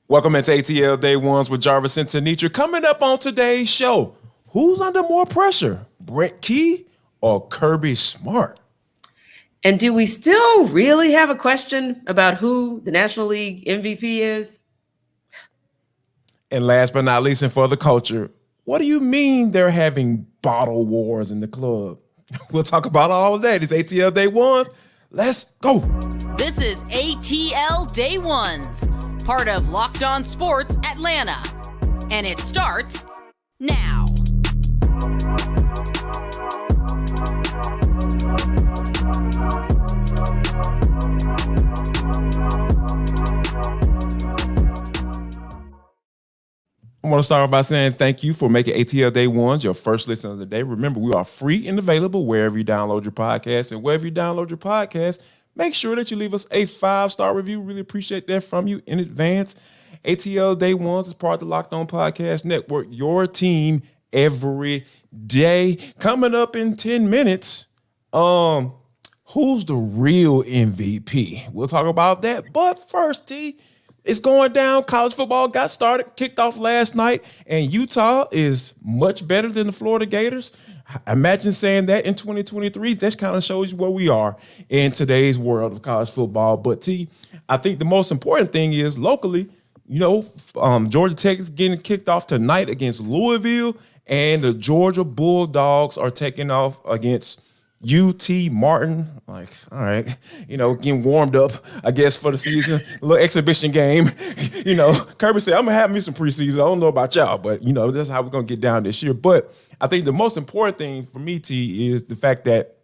Welcome into ATL Day Ones with Jarvis and Tenitra. Coming up on today's show, who's under more pressure, Brent Key or Kirby Smart? And do we still really have a question about who the National League MVP is? And last but not least, and for the culture, what do you mean they're having bottle wars in the club? We'll talk about all of that. It's ATL Day Ones. Let's go. This is ATL Day Ones, part of Locked On Sports Atlanta. And it starts now. I want to start by saying thank you for making ATL Day Ones your first listen of the day. Remember, we are free and available wherever you download your podcast. And wherever you download your podcast, make sure that you leave us a 5-star review. Really appreciate that from you in advance. ATL Day Ones is part of the Locked On Podcast Network, your team every day. Coming up in 10 minutes, who's the real MVP? We'll talk about that. But first, T, it's going down. College football got started, kicked off last night, and Utah is much better than the Florida Gators. Imagine saying that in 2023. This kind of shows you where we are in today's world of college football. But T, I think the most important thing is locally, Georgia Tech is getting kicked off tonight against Louisville, and the Georgia Bulldogs are taking off against UT Martin. Like, all right, getting warmed up, I guess, for the season. A little exhibition game. Kirby said, I'm going to have me some preseason. I don't know about y'all, but, that's how we're going to get down this year. But I think the most important thing for me, T, is the fact that,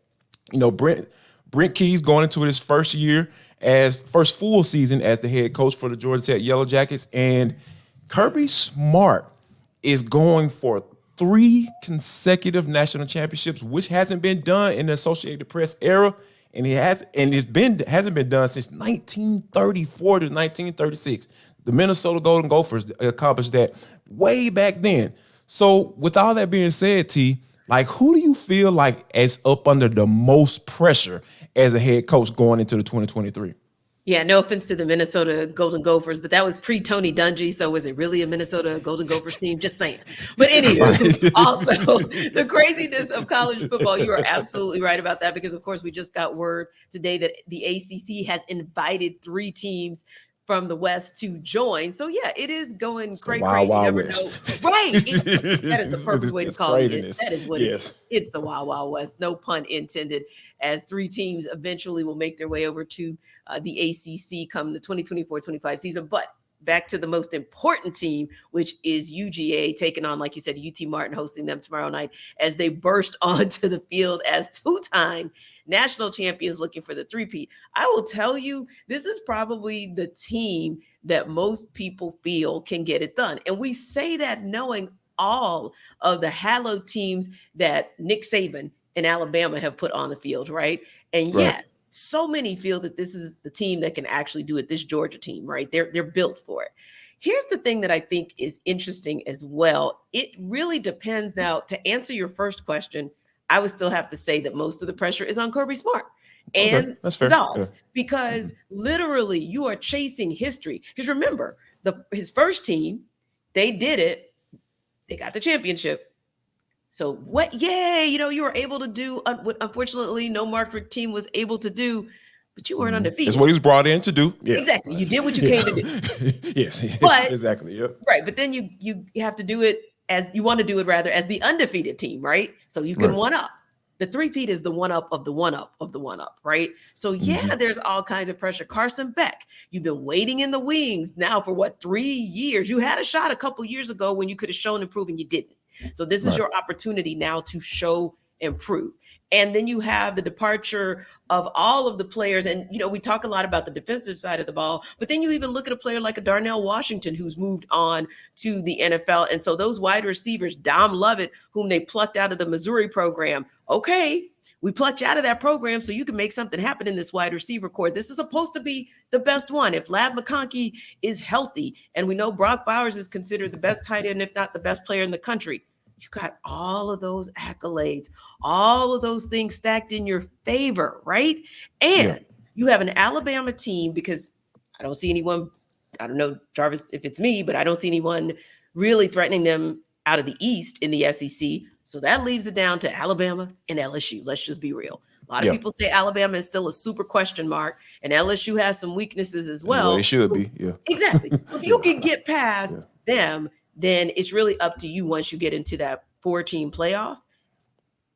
Brent Key's going into his first full season as the head coach for the Georgia Tech Yellow Jackets. And Kirby Smart is going for 3 consecutive national championships, which hasn't been done in the Associated Press era, and hasn't been done since 1934 to 1936. The Minnesota Golden Gophers accomplished that way back then. So, with all that being said, T, who do you feel like is up under the most pressure as a head coach going into the 2023? Yeah, no offense to the Minnesota Golden Gophers, but that was pre-Tony Dungy, so was it really a Minnesota Golden Gophers team? Just saying. But anyway, also, the craziness of college football, you are absolutely right about that, because, of course, we just got word today that the ACC has invited 3 teams from the West to join. So, yeah, it is going crazy. Wild, you never West. know. Right. That is the perfect way to call craziness. it. That is what it is. It's the Wild, Wild West. No pun intended, as 3 teams eventually will make their way over to the ACC come the 2024-25 season. But back to the most important team, which is UGA, taking on, like you said, UT Martin, hosting them tomorrow night as they burst onto the field as 2-time national champions looking for the three-peat. I will tell you, this is probably the team that most people feel can get it done. And we say that knowing all of the hallowed teams that Nick Saban and Alabama have put on the field, right? And yet, so many feel that this is the team that can actually do it, this Georgia team, right? They're built for it. Here's the thing that I think is interesting as well. It really depends now. To answer your first question, I would still have to say that most of the pressure is on Kirby Smart and the Dogs, because literally you are chasing history. Because remember, his first team, they did it. They got the championship. So what? Yay! You were able to do what unfortunately no Mark Richt team was able to do, but you weren't undefeated. That's what he was brought in to do. Yeah. Exactly. You did what you came to do. Yes. But, exactly. Yep. Right. But then you have to do it as the undefeated team, right? So you can one up. The three-peat is the one up of the one up of the one up, right? So there's all kinds of pressure. Carson Beck, you've been waiting in the wings now for 3 years? You had a shot a couple years ago when you could have shown and proven you didn't. So this is your opportunity now to show and prove. And then you have the departure of all of the players. And, we talk a lot about the defensive side of the ball, but then you even look at a player like a Darnell Washington, who's moved on to the NFL. And so those wide receivers, Dom Lovett, whom they plucked out of the Missouri program. Okay, we plucked you out of that program so you can make something happen in this wide receiver core. This is supposed to be the best one. If Ladd McConkey is healthy, and we know Brock Bowers is considered the best tight end, if not the best player in the country, you got all of those accolades, all of those things stacked in your favor, right? And you have an Alabama team, because I don't see anyone I don't know, Jarvis, if it's me, but I don't see anyone really threatening them out of the East in the SEC. So that leaves it down to Alabama and LSU. Let's just be real. A lot of people say Alabama is still a super question mark, and LSU has some weaknesses as well. It should be, yeah. Exactly. If you can get past them, then it's really up to you once you get into that 4-team playoff.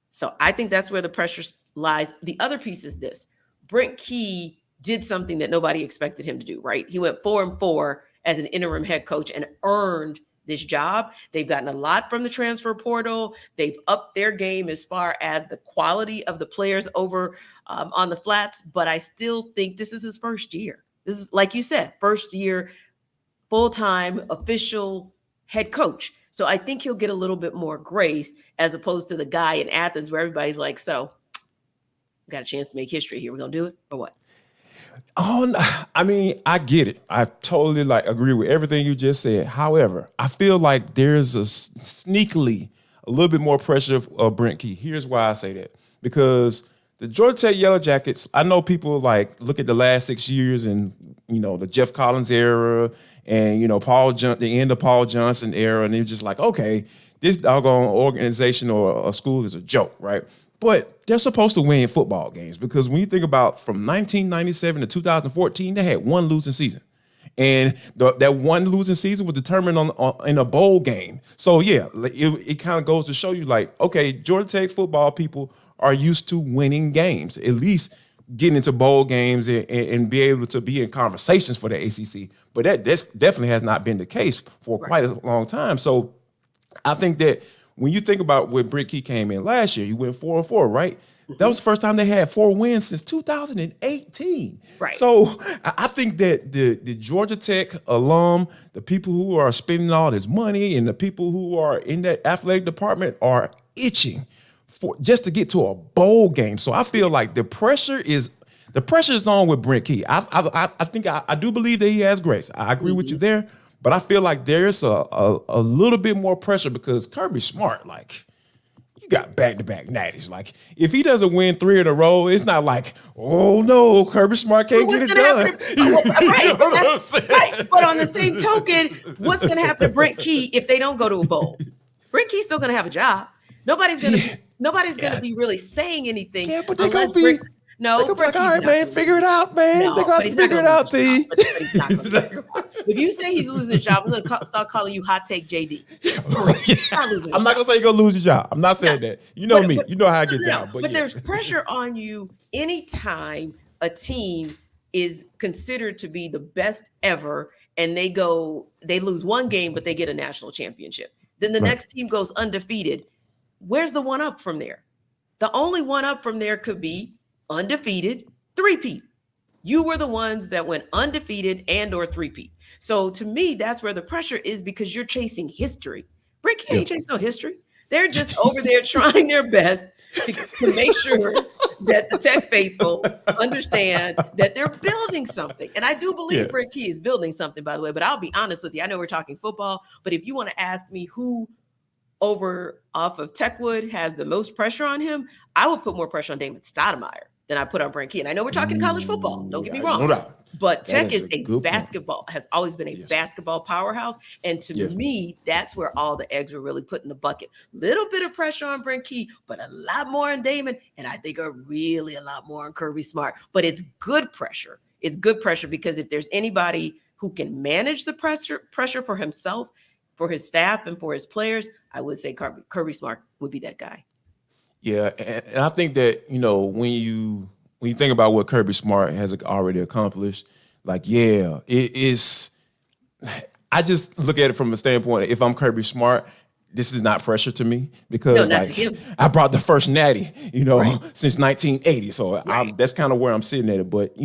So I think that's where the pressure lies. The other piece is this. Brent Key did something that nobody expected him to do, right? He went 4-4 as an interim head coach and earned this job. They've gotten a lot from the transfer portal. They've upped their game as far as the quality of the players over on the flats. But I still think this is his first year. This is, like you said, first year, full-time official head coach. So I think he'll get a little bit more grace as opposed to the guy in Athens where everybody's like, so we got a chance to make history here. We're going to do it or what? Oh, I mean, I get it. I totally agree with everything you just said. However, I feel like there's a sneakily a little bit more pressure of Brent Key. Here's why I say that. Because the Georgia Tech Yellow Jackets, I know people look at the last 6 years and, the Jeff Collins era and, the end of Paul Johnson era. And they're just like, okay, this doggone organization or a school is a joke, right? But they're supposed to win football games because when you think about from 1997 to 2014, they had one losing season. And that one losing season was determined in a bowl game. So, yeah, it kind of goes to show you okay, Georgia Tech football people are used to winning games, at least getting into bowl games and be able to be in conversations for the ACC. But that definitely has not been the case for quite a long time. So I think that when you think about when Brent Key came in last year, he went 4-4, right? Mm-hmm. That was the first time they had 4 wins since 2018. Right. So I think that the Georgia Tech alum, the people who are spending all this money and the people who are in that athletic department are itching for just to get to a bowl game. So I feel like the pressure is on with Brent Key. I do believe that he has grace. I agree with you there. But I feel like there's a little bit more pressure because Kirby Smart, you got back-to-back natties. If he doesn't win 3 in a row, it's not oh no, Kirby Smart can't get it done. Right. But on the same token, what's going to happen to Brent Key if they don't go to a bowl? Brent Key's still going to have a job. Nobody's going to be really saying anything. Yeah, but they're going to be. No, all right, man, figure it out, man. No, they got to figure it out, T. If you say he's losing his job, I'm going to start calling you Hot Take JD. I'm not going to say you're going to lose your job. I'm not saying that. You know me. You know how I get down. But there's pressure on you anytime a team is considered to be the best ever and they lose one game, but they get a national championship. Then the next team goes undefeated. Where's the one up from there? The only one up from there could be undefeated, three-peat. You were the ones that went undefeated and or three-peat. So to me, that's where the pressure is because you're chasing history. Brent Key ain't chasing no history. They're just over there trying their best to make sure that the Tech faithful understand that they're building something. And I do believe Brent Key is building something, by the way, but I'll be honest with you. I know we're talking football, but if you want to ask me who off of Techwood has the most pressure on him, I would put more pressure on Damon Stoudemire than I put on Brent Key. And I know we're talking college football. Don't get me wrong. No doubt. But Tech is a basketball, has always been a basketball powerhouse. And to me, that's where all the eggs were really put in the bucket. Little bit of pressure on Brent Key, but a lot more on Damon. And I think a lot more on Kirby Smart. But it's good pressure. It's good pressure because if there's anybody who can manage the pressure for himself, for his staff, and for his players, I would say Kirby Smart would be that guy. Yeah, and I think that, when you think about what Kirby Smart has already accomplished, it is. I just look at it from a standpoint. If I'm Kirby Smart, this is not pressure to me because I brought the first natty, since 1980. So that's kind of where I'm sitting at it. But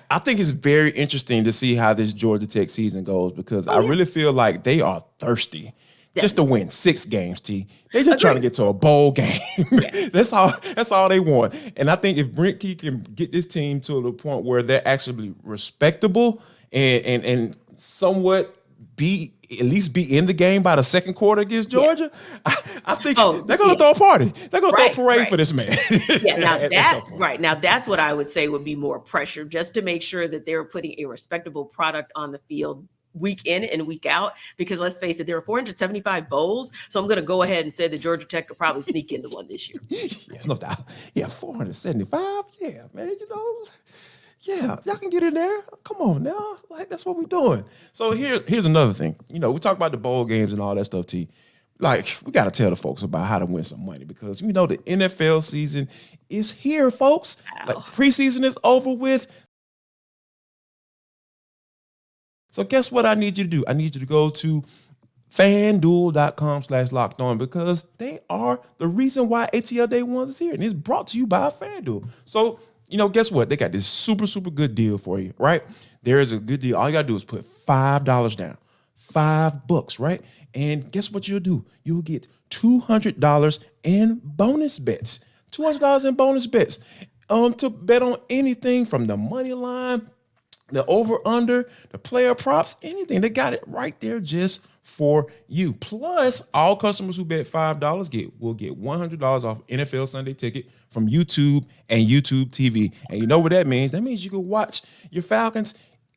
I think it's very interesting to see how this Georgia Tech season goes because I really feel like they are thirsty. Just to win 6 games, T. They're just trying to get to a bowl game. That's all they want. And I think if Brent Key can get this team to the point where they're actually respectable and somewhat at least be in the game by the second quarter against Georgia, I think they're going to yeah. throw a party. They're going to Right, throw a parade right. for this man. Yeah, now At some point. now that's what I would say would be more pressure, just to make sure that they're putting a respectable product on the field week in and week out. Because let's face it, there are 475 bowls, so I'm going to go ahead and say that Georgia Tech could probably sneak into one this year. Yes, no doubt. Yeah, 475. Yeah, man, yeah, y'all can get in there. Come on now. Like, that's what we're doing. So here's another thing. We talk about the bowl games and all that stuff, T. Like, we got to tell the folks about how to win some money, because the NFL season is here, folks. Wow. Like, preseason is over with. So guess what I need you to do? I need you to go to FanDuel.com/lockedon, because they are the reason why ATL Day 1 is here. And it's brought to you by FanDuel. So, guess what? They got this super, super good deal for you, right? There is a good deal. All you got to do is put $5 down. $5, right? And guess what you'll do? You'll get $200 in bonus bets. $200 in bonus bets to bet on anything from the money line, the over-under, the player props, anything. They got it right there just for you. Plus, all customers who bet $5 will get $100 off NFL Sunday Ticket from YouTube and YouTube TV. And you know what that means? That means you can watch your Falcons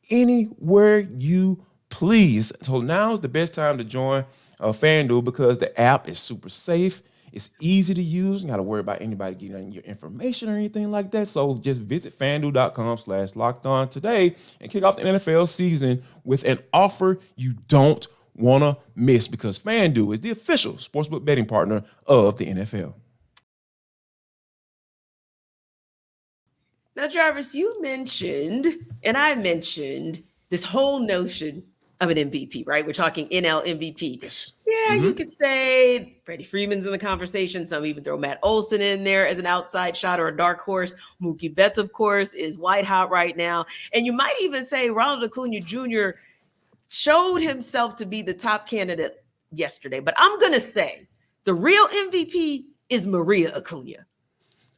anywhere you please. So now is the best time to join FanDuel, because the app is super safe. It's easy to use. You got to worry about anybody getting your information or anything like that. So just visit FanDuel.com/lockedon today and kick off the NFL season with an offer you don't want to miss, because FanDuel is the official sportsbook betting partner of the NFL. Now, Jarvis, you mentioned, and I mentioned, this whole notion of an MVP, right? We're talking NL MVP. Yes. Yeah, you could say Freddie Freeman's in the conversation. Some even throw Matt Olson in there as an outside shot or a dark horse. Mookie Betts, of course, is white hot right now. And you might even say Ronald Acuna Jr. showed himself to be the top candidate yesterday. But I'm going to say the real MVP is Maria Acuna.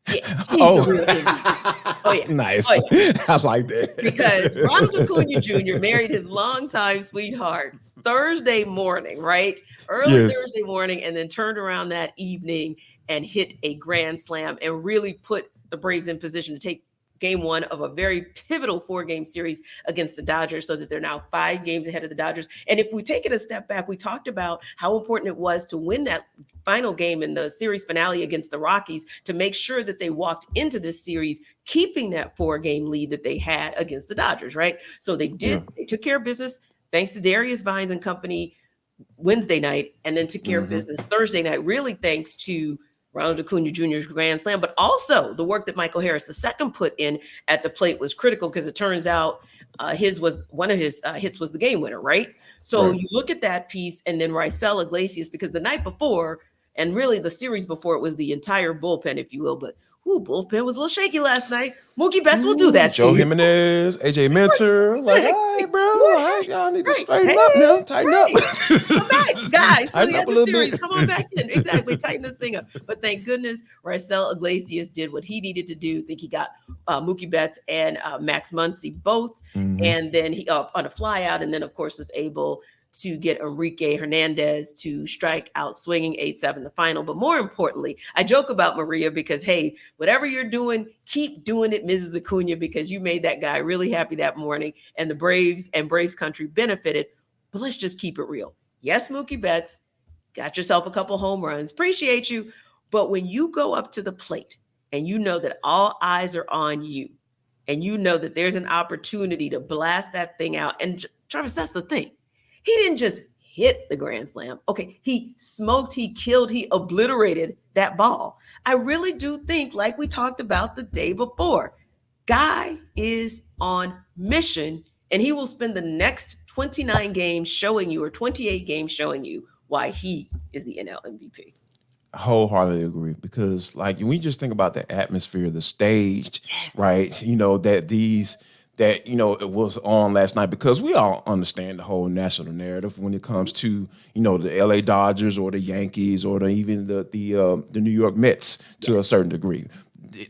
Yeah, she's the real MVP. Oh, yeah. Nice. Oh, yeah. I like that. Because Ronald Acuna Jr. married his longtime sweetheart Thursday morning, right? Early Thursday morning, and then turned around that evening and hit a grand slam and really put the Braves in position to take game one of a very pivotal 4-game series against the Dodgers, so that they're now 5 games ahead of the Dodgers. And if we take it a step back, we talked about how important it was to win that final game in the series finale against the Rockies to make sure that they walked into this series keeping that 4-game lead that they had against the Dodgers, right? So they did. Yeah. They took care of business thanks to Darius Vines and company Wednesday night, and then took care of business Thursday night, really thanks to Ronald Acuna Jr.'s grand slam, but also the work that Michael Harris II put in at the plate was critical, because it turns out one of his hits was the game winner, right? So you look at that piece, and then Raisel Iglesias, because the night before, and really the series before, it was the entire bullpen, if you will, but bullpen was a little shaky last night. Mookie Betts will do that. Joe Jimenez, AJ Minter, like, hey, bro, y'all need to straighten up now, tighten up. Come back, guys. Tighten up a little bit. Come on back in. Exactly, tighten this thing up. But thank goodness Raisel Iglesias did what he needed to do. I think he got Mookie Betts and Max Muncy both, and then he on a fly out, and then of course was able to get Enrique Hernandez to strike out swinging 8-7 the final. But more importantly, I joke about Maria because, hey, whatever you're doing, keep doing it, Mrs. Acuna, because you made that guy really happy that morning, and the Braves and Braves country benefited. But let's just keep it real. Yes, Mookie Betts, got yourself a couple home runs. Appreciate you. But when you go up to the plate and you know that all eyes are on you, and you know that there's an opportunity to blast that thing out, and Travis, that's the thing. He didn't just hit the grand slam. Okay, he smoked, he killed, he obliterated that ball. I really do think, like we talked about the day before, guy is on mission, and he will spend the next 29 games showing you, or 28 games showing you, why he is the NL MVP. I wholeheartedly agree, because like when we just think about the atmosphere, the stage, right? It was on last night, because we all understand the whole national narrative when it comes to, the LA Dodgers or the Yankees or even the New York Mets to a certain degree.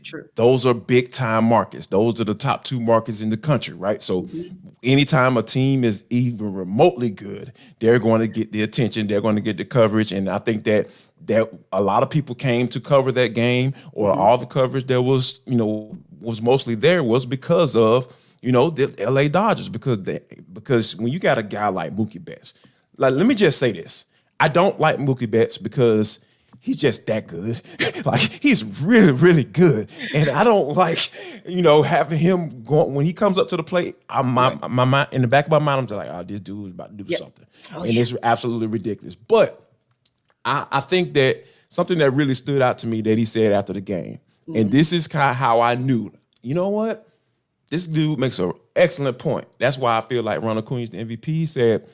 True. Those are big time markets. Those are the top 2 markets in the country, right? So anytime a team is even remotely good, they're going to get the attention, they're going to get the coverage. And I think that a lot of people came to cover that game, or all the coverage that was, was mostly there was because of, the LA Dodgers, because when you got a guy like Mookie Betts, like, let me just say this. I don't like Mookie Betts because he's just that good. Like, he's really, really good. And I don't like, having him going when he comes up to the plate. My mind, in the back of my mind, I'm just like, oh, this dude is about to do something. And it's absolutely ridiculous. But I think that something that really stood out to me that he said after the game, and this is kind of how I knew, you know what? This dude makes an excellent point. That's why I feel like Ronald Acuna is the MVP. He said,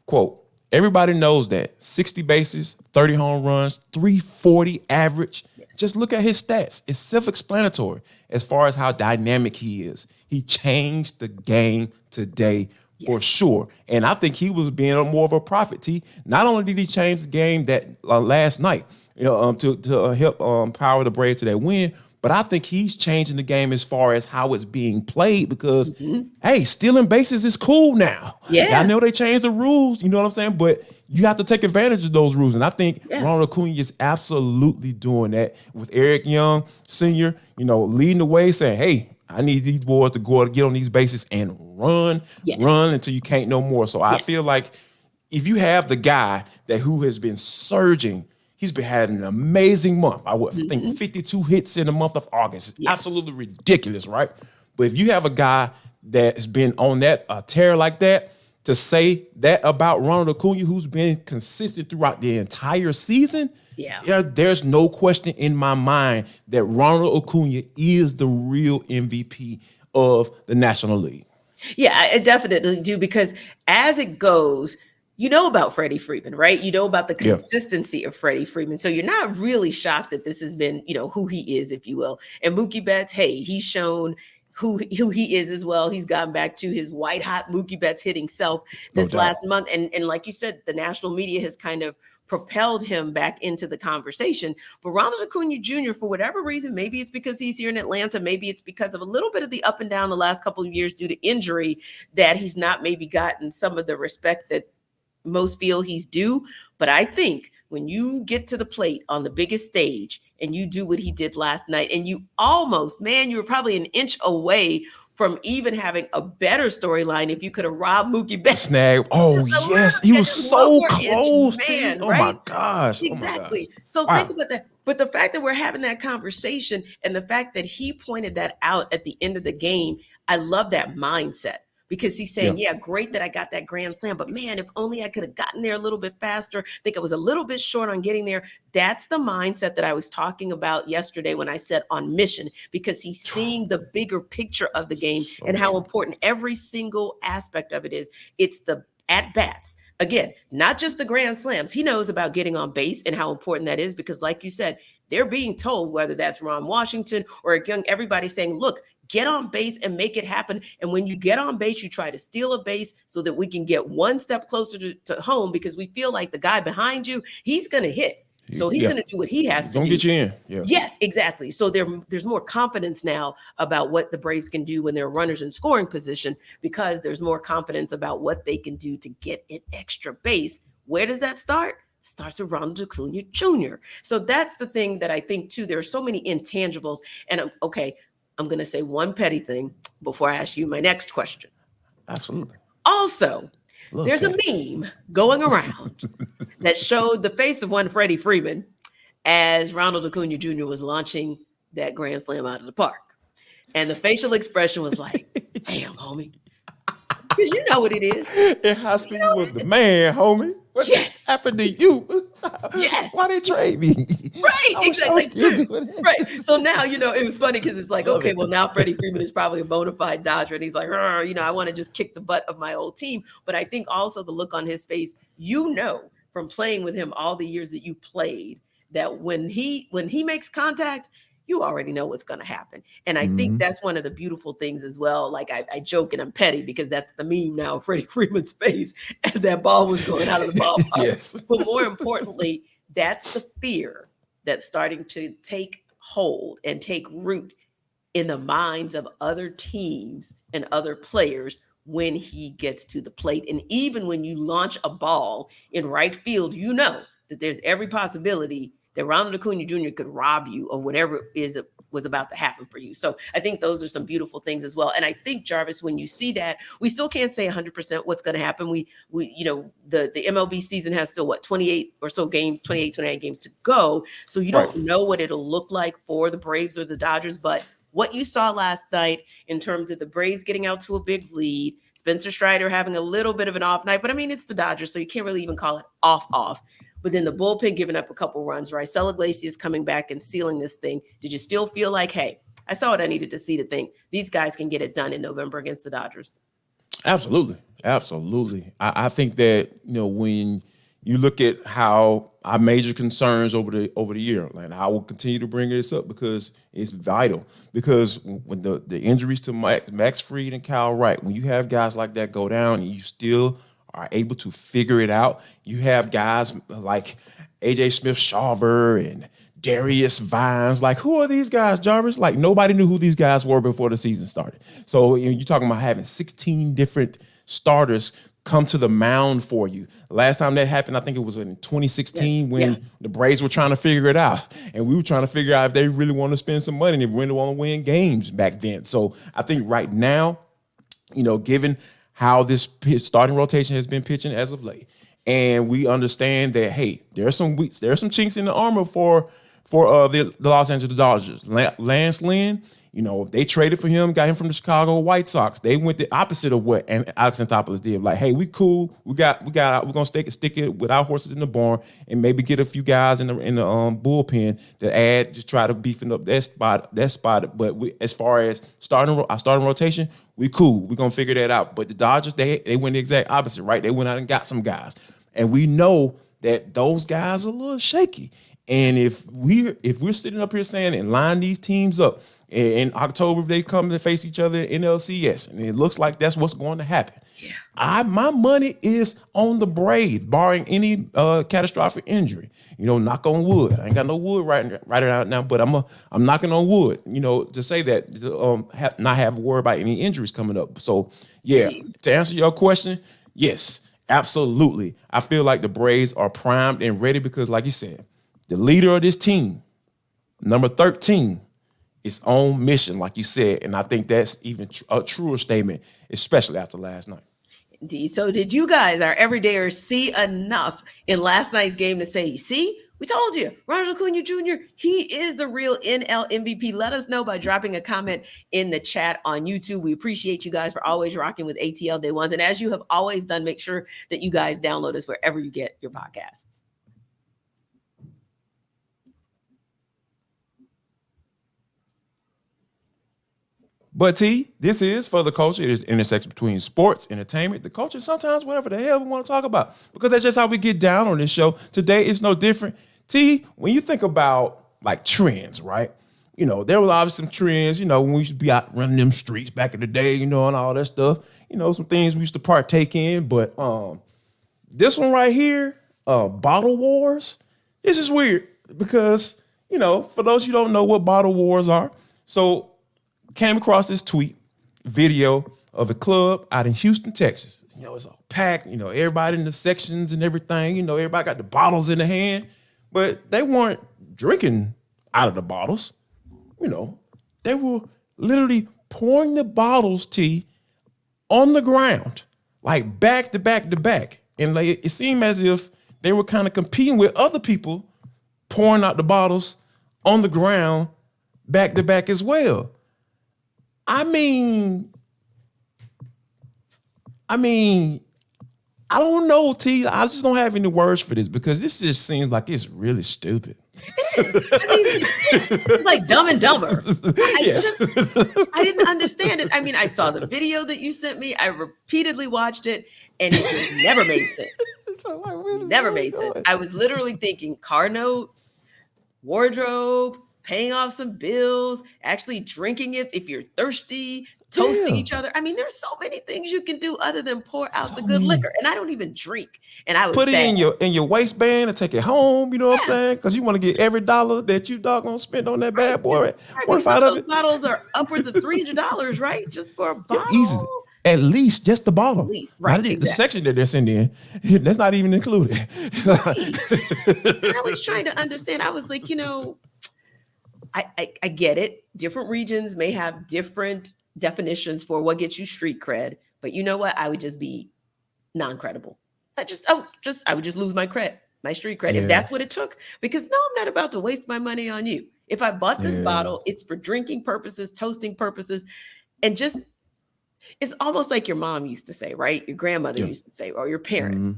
quote, everybody knows that 60 bases, 30 home runs, 340 average. Yes. Just look at his stats. It's self-explanatory as far as how dynamic he is. He changed the game today for sure. And I think he was being more of a prophet, T. Not only did he change the game that last night, to help power the Braves to that win, but I think he's changing the game as far as how it's being played because, hey, stealing bases is cool now. Yeah. I know they changed the rules, you know what I'm saying? But you have to take advantage of those rules. And I think Ronald Acuna is absolutely doing that with Eric Young Sr., leading the way, saying, hey, I need these boys to go out and get on these bases and run until you can't no more. So I feel like if you have the guy who has been surging, he's been having an amazing month. I would think 52 hits in the month of August. It's absolutely ridiculous, right? But if you have a guy that has been on that tear like that, to say that about Ronald Acuna, who's been consistent throughout the entire season, there's no question in my mind that Ronald Acuna is the real MVP of the National League. Yeah, I definitely do, because as it goes, you know about Freddie Freeman, right? You know about the consistency of Freddie Freeman. So you're not really shocked that this has been, who he is, if you will. And Mookie Betts, hey, he's shown who he is as well. He's gotten back to his white hot Mookie Betts hitting self this last month. And like you said, the national media has kind of propelled him back into the conversation. But Ronald Acuna Jr., for whatever reason, maybe it's because he's here in Atlanta, maybe it's because of a little bit of the up and down the last couple of years due to injury, that he's not maybe gotten some of the respect that most feel he's due. But I think when you get to the plate on the biggest stage and you do what he did last night, and you were probably an inch away from even having a better storyline if you could have robbed Mookie Betts. Snag. Oh, yes. He was so close. Man, oh, my gosh. Exactly. Oh my gosh. So think about that. But the fact that we're having that conversation and the fact that he pointed that out at the end of the game, I love that mindset. Because he's saying, great that I got that grand slam, but man, if only I could have gotten there a little bit faster. I think I was a little bit short on getting there. That's the mindset that I was talking about yesterday when I said on mission, because he's seeing the bigger picture of the game and how important every single aspect of it is. It's the at-bats. Again, not just the grand slams. He knows about getting on base and how important that is, because like you said, they're being told, whether that's Ron Washington or Young, everybody's saying, look, get on base and make it happen. And when you get on base, you try to steal a base so that we can get one step closer to home, because we feel like the guy behind you, he's going to hit. So he's going to do what he has to do. Don't get you in. Yeah. Yes, exactly. So there's more confidence now about what the Braves can do when they're runners in scoring position, because there's more confidence about what they can do to get an extra base. Where does that start? Starts with Ronald Acuna Jr. So that's the thing that I think, too. There are so many intangibles. And I'm going to say one petty thing before I ask you my next question. Absolutely. Also, there's a meme going around that showed the face of one Freddie Freeman as Ronald Acuna Jr. was launching that grand slam out of the park. And the facial expression was like, damn, homie. Because you know what it is. In high school, you was the man, homie. What happened to you? Yes. Why they trade me? Right, exactly. Right. So now, it was funny because it's like, okay, well, now Freddie Freeman is probably a bona fide Dodger. And he's like, I want to just kick the butt of my old team. But I think also the look on his face, from playing with him all the years that you played, that when he makes contact, you already know what's going to happen. And I think that's one of the beautiful things as well. Like I joke and I'm petty because that's the meme now, Freddie Freeman's face as that ball was going out of the ballpark. Yes. But more importantly, that's the fear that's starting to take hold and take root in the minds of other teams and other players when he gets to the plate. And even when you launch a ball in right field, you know that there's every possibility that Ronald Acuna Jr. could rob you of whatever was about to happen for you. So I think those are some beautiful things as well. And I think, Jarvis, when you see that, we still can't say 100% what's going to happen. We the MLB season has still 28 or so games, 29 games to go. So you don't know what it'll look like for the Braves or the Dodgers, but what you saw last night in terms of the Braves getting out to a big lead, Spencer Strider having a little bit of an off night, but I mean, it's the Dodgers, so you can't really even call it off. But then the bullpen giving up a couple runs, right? Raisel Iglesias coming back and sealing this thing. Did you still feel like, hey, I saw what I needed to see to think these guys can get it done in November against the Dodgers? Absolutely. I think that, when you look at how our major concerns over the year, and I will continue to bring this up because it's vital. Because when the injuries to Max Fried and Kyle Wright, when you have guys like that go down and you still are able to figure it out, you have guys like AJ Smith-Shawver and Darius Vines. Like, who are these guys, Jarvis? Like, nobody knew who these guys were before the season started. So you're talking about having 16 different starters come to the mound for you. Last time that happened, I think it was in 2016 when the Braves were trying to figure it out. And we were trying to figure out if they really want to spend some money and if we really want to win games back then. So I think right now, given how this starting rotation has been pitching as of late, and we understand that, hey, there are some chinks in the armor for the Los Angeles Dodgers. Lance Lynn, they traded for him, got him from the Chicago White Sox. They went the opposite of what Alex Anthopoulos did. Like, hey, we cool. We're gonna stick it with our horses in the barn and maybe get a few guys in the bullpen to add, just try to beefing up that spot. But as far as our starting rotation, we cool. We're gonna figure that out. But the Dodgers, they went the exact opposite, right? They went out and got some guys. And we know that those guys are a little shaky. And if we're sitting up here saying and line these teams up in October, if they come to face each other in LCS, and it looks like that's what's going to happen. Yeah. My money is on the Braves, barring any catastrophic injury. Knock on wood. I ain't got no wood right out now, but I'm knocking on wood. To say that not have to worry about any injuries coming up. So yeah, to answer your question, yes, absolutely. I feel like the Braves are primed and ready because, like you said, the leader of this team, number 13, is on mission, like you said. And I think that's even a truer statement, especially after last night. Indeed. So did you guys, our everydayers, see enough in last night's game to say, see, we told you, Ronald Acuna Jr., he is the real NL MVP? Let us know by dropping a comment in the chat on YouTube. We appreciate you guys for always rocking with ATL Day Ones. And as you have always done, make sure that you guys download us wherever you get your podcasts. But T, this is for the culture. It is intersection between sports, entertainment, the culture, sometimes whatever the hell we want to talk about. Because that's just how we get down on this show. Today is no different. T, when you think about like trends, right? There was obviously some trends, when we used to be out running them streets back in the day, and all that stuff. Some things we used to partake in. But this one right here, bottle wars, this is weird because, for those who don't know what bottle wars are, so came across this video of a club out in Houston, Texas. It's all packed, everybody in the sections and everything, everybody got the bottles in the hand, but they weren't drinking out of the bottles. They were literally pouring the bottles, on the ground, like back to back to back. And it seemed as if they were kind of competing with other people pouring out the bottles on the ground back to back as well. I mean, I don't know, T. I just don't have any words for this because this just seems like it's really stupid. It's like Dumb and Dumber. I didn't understand it. I saw the video that you sent me. I repeatedly watched it, and it just never made sense. Never made sense. I was literally thinking car note, wardrobe, paying off some bills, actually drinking it if you're thirsty. toasting Yeah. each other. I mean, there's so many things you can do other than pour out So the good many. liquor. And I don't even drink. And I was Put it sad. in your waistband and take it home. You know what I'm Yeah. saying? Because you want to get every dollar that you doggone spend on that bad boy Right, worth because out some of of those it. bottles are upwards of $300, right? Just for a Yeah, bottle. easily. At least just the bottle. At least, right, Not the exactly. section that they're sending in. That's not even included. Right. And I was trying to understand. I was like, I get it. Different regions may have different definitions for what gets you street cred, but you know what? I would just be non-credible. I would just lose my street cred, Yeah. if that's what it took. Because no, I'm not about to waste my money on you. If I bought this bottle, it's for drinking purposes, toasting purposes, and just it's almost like your mom used to say, right? Your grandmother used to say, or your parents.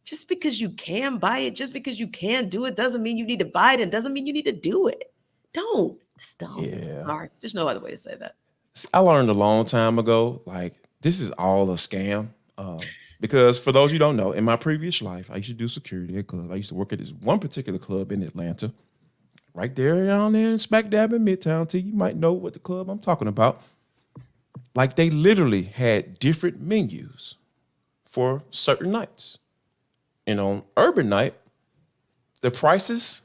Just because you can buy it, just because you can do it, doesn't mean you need to buy it, and doesn't mean you need to do it. Don't. It's dumb. Yeah. Sorry. There's no other way to say that. I learned a long time ago, like, this is all a scam. Because for those you don't know, in my previous life, I used to do security at a club. I used to work at this one particular club in Atlanta, right there down there in smack dab in Midtown. Till you might know what the club I'm talking about. Like, they literally had different menus for certain nights. And on urban night, the prices,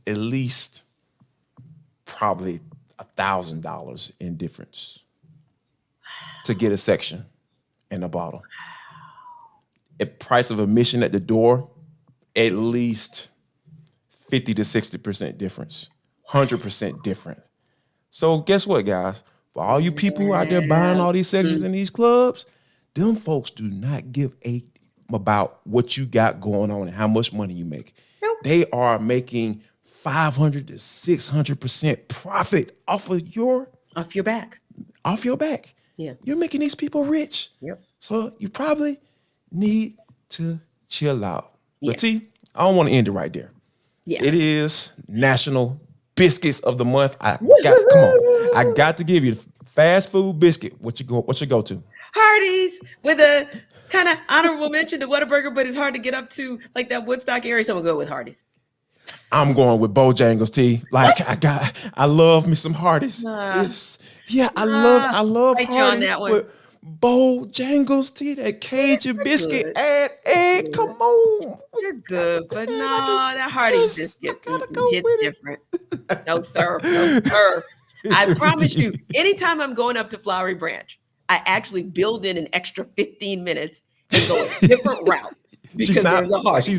at least probably $1,000 in difference to get a section and a bottle. A price of admission at the door, at least 50 to 60% difference, 100% different. So guess what, guys? For all you people out there buying all these sections in these clubs, them folks do not give a about what you got going on and how much money you make. Nope. They are making 500 to 600% profit off your back. Off your back. Yeah. You're making these people rich. Yep. So you probably need to chill out. Yeah. But T, I don't want to end it right there. Yeah. It is National Biscuits of the Month. Come on. I got to give you the fast food biscuit. What's your go-to? Hardee's, with a kind of honorable mention to Whataburger, but it's hard to get up to like that Woodstock area. So I'm gonna go with Hardee's. I'm going with Bojangles, T. Like, I love me some Hardee's. I love right, you on Hardee's, that one. but Bojangles, T, that Cajun biscuit, good. add egg, come on. You're good, but no, that Hardee's biscuit hits different. No, sir. No, sir. I promise you, anytime I'm going up to Flowery Branch, I actually build in an extra 15 minutes and go a different route. She's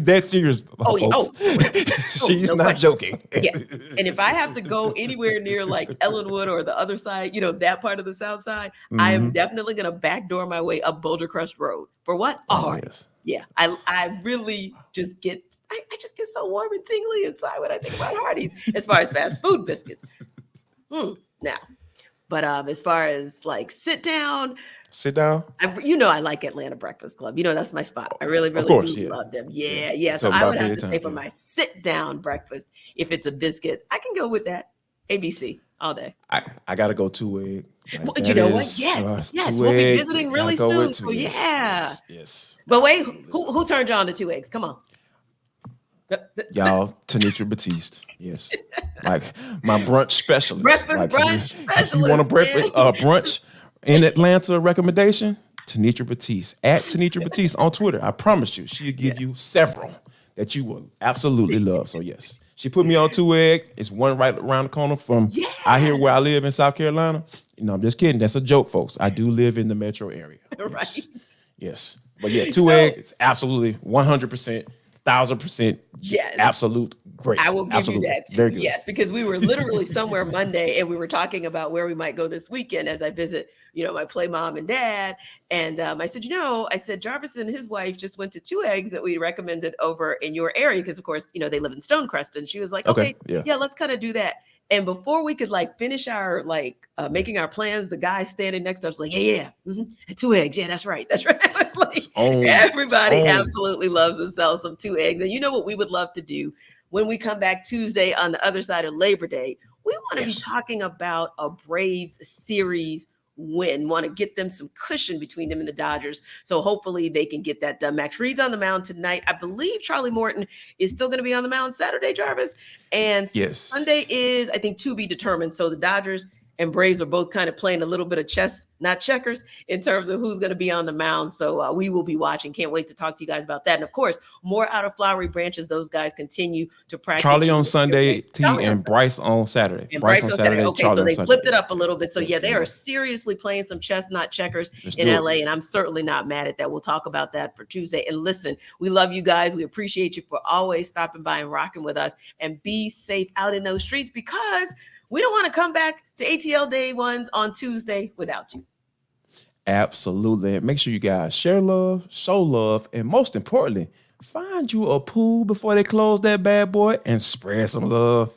dead serious. Folks. She's no not question. joking. Yes. And if I have to go anywhere near like Ellenwood or the other side, that part of the South Side, I am definitely going to backdoor my way up Boulder Crest Road. For what? Yes. Yeah. I really just get, I just get so warm and tingly inside when I think about Hardee's as far as fast food biscuits. Now, but as far as like sit down, I like Atlanta Breakfast Club. That's my spot. I really, really love them. Yeah. So I would have to say for my sit down breakfast, if it's a biscuit, I can go with that. ABC all day. I gotta go 2 egg. Well, you know what? Yes. We'll be visiting really soon. So Yes. But wait, who turned you on to 2 eggs? Come on. Y'all, Tenitra Batiste. Yes. Like my brunch specialist. Brunch specialist. If you want a brunch in Atlanta recommendation, Tenitra Batiste. At Tenitra Batiste on Twitter. I promise you, she'll give you several that you will absolutely love. So yes. She put me on 2 egg. It's one right around the corner from out here where I live in South Carolina. I'm just kidding. That's a joke, folks. I do live in the metro area. Right. Yes. But yeah, 2 egg, it's absolutely 100%. 1,000%. Yes. Absolute great. I will give you that too. Very good. Yes, because we were literally somewhere Monday and we were talking about where we might go this weekend as I visit, my play mom and dad. And I said, Jarvis and his wife just went to 2 eggs that we recommended over in your area. Because of course, they live in Stonecrest. And she was like, okay, let's kind of do that. And before we could finish our making our plans, the guy standing next to us was like, 2 eggs. Yeah, that's right. That's right. I was like, everybody absolutely loves to sell some 2 eggs. And you know what we would love to do when we come back Tuesday on the other side of Labor Day? We want to be talking about a Braves series win. Want to get them some cushion between them and the Dodgers. So hopefully they can get that done. Max Fried's on the mound tonight. I believe Charlie Morton is still going to be on the mound Saturday, Jarvis. And Sunday is, I think, to be determined. So the Dodgers and Braves are both kind of playing a little bit of chess, not checkers, in terms of who's going to be on the mound. So we will be watching. Can't wait to talk to you guys about that. And of course, more out of Flowery Branches. Those guys continue to practice. Charlie on Sunday, and Bryce on Saturday. And Bryce on Saturday. Okay, Charlie so they Sunday. flipped it up a little bit. So yeah, they are seriously playing some chess, not checkers in LA. And I'm certainly not mad at that. We'll talk about that for Tuesday. And listen, we love you guys. We appreciate you for always stopping by and rocking with us. And be safe out in those streets, because we don't want to come back to ATL Day Ones on Tuesday without you. Absolutely. Make sure you guys share love, show love, and most importantly, find you a pool before they close that bad boy and spread some love.